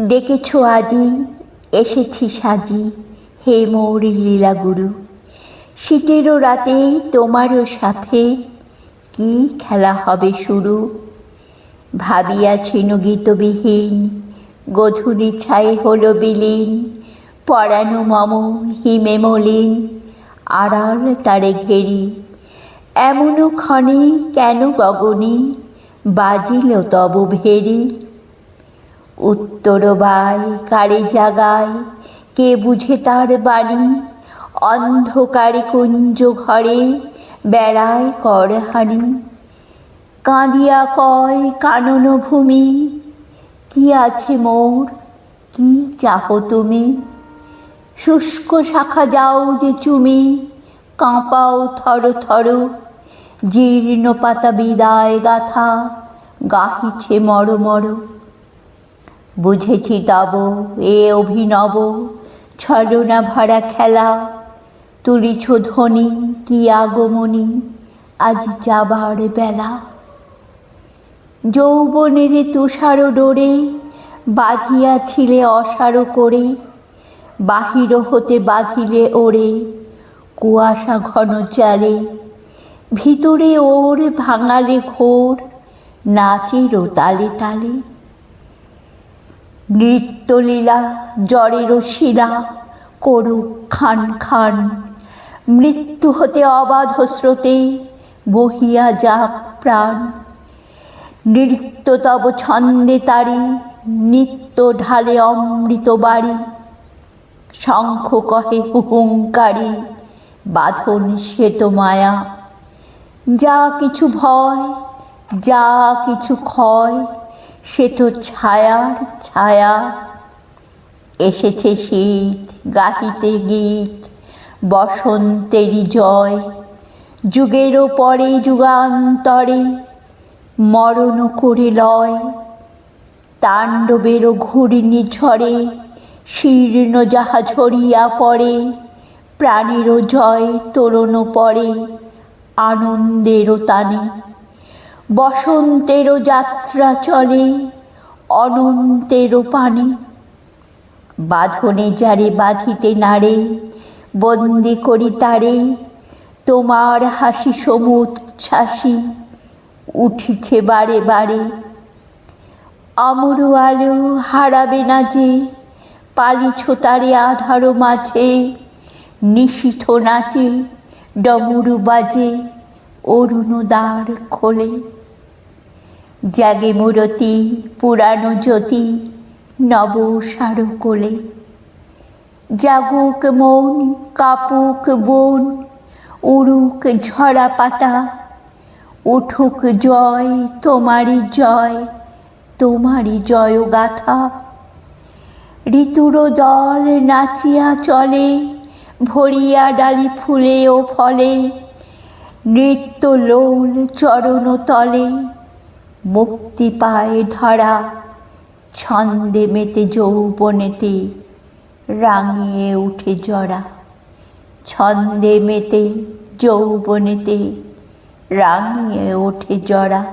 ডেকেছ আজি, এসেছি সাজি, হে মোর লীলাগুরু। শীতেরও রাতে তোমারও সাথে কি খেলা হবে শুরু। ভাবিয়াছিনু গীতবিহীন, গধূলি ছায়ে হলো বিলীন। পরাণু মম হিমে মলিন, আড়াল তারে ঘেরি। এমনও ক্ষণে কেন গগনে বাজিল তব ভেরি। উত্তর বাই কারে জাগায়, কে বুঝে তার বাণী। অন্ধকারে কুঞ্জ ঘরে বেড়ায় করহানি। কাঁদিয়া কয় কানন ভূমি, কি আছে মোর, কি চাহ তুমি। শুষ্ক শাখা যাও যে চুমি, কাঁপাও থর থর। জীর্ণ পাতা বিদায় গাথা, গাহিছে মর মর। বুঝেছি তব এ অভিনব ছলনা ভরা খেলা। তুলিছ ধ্বনি কি আগমনী, আজ যাবার বেলা। যৌবনের তুষার ডোরে বাঁধিয়াছিলে অসার করে। বাহির হতে বাঁধিলে ওরে কুয়াশা ঘন চালে। ভিতরে ওর ভাঙালে ঘোর, নাচেরও তালে তালে। নৃত্যলীলা জ্বরেরও শিলা করুক খান খান। মৃত্যু হতে অবাধ স্রোতে বহিয়া যাক প্রাণ। নৃত্য তব ছন্দে তারি, নিত্য ঢালে অমৃত বাড়ি। শঙ্খ কহে হুহুঙ্কারী, বাঁধন সে তো মায়া। যা কিছু ভয়, যা কিছু ক্ষয়, সে তো ছায়ার ছায়া। এসেছে শীত, গাহিতে গীত বসন্তেরই জয়। যুগেরও পরে যুগান্তরে মরণ করে লয়। তাণ্ডবেরও ঘূর্ণি ঝড়ে শীর্ণ যাহা ঝরিয়া পড়ে। প্রাণেরও জয় তোরণ পড়ে আনন্দেরও তানে। বসন্তেরও যাত্রা চলে অনন্তেরও পানে। বাঁধনে যারে বাঁধিতে নারে, বন্দি করি তারে। তোমার হাসি সমুচ্ছ্বাসী উঠিছে বারে বারে। অমর আলো হারাবে না যে, পালিছ তারে আধার মাঝে। নিশীথ নাচে, ডমরু বাজে, অরুণদ্বার খোলে। জাগে মূরতি পুরানো জ্যোতি, নব সার কোলে। জাগুক মন, কাপুক বন, উড়ুক ঝরা পাতা। উঠুক জয়, তোমারই জয়, তোমারই জয় গাথা। ঋতুর দল নাচিয়া চলে, ভরিয়া ডালি ফুলে ও ফলে। নৃত্য লোল চরণ তলে, মুক্তি পায় ধরা। ছন্দে মেতে যৌবনেতে রাঙিয়ে উঠে জরা। ছন্দে মেতে যৌবনেতে রাঙিয়ে ওঠে জরা।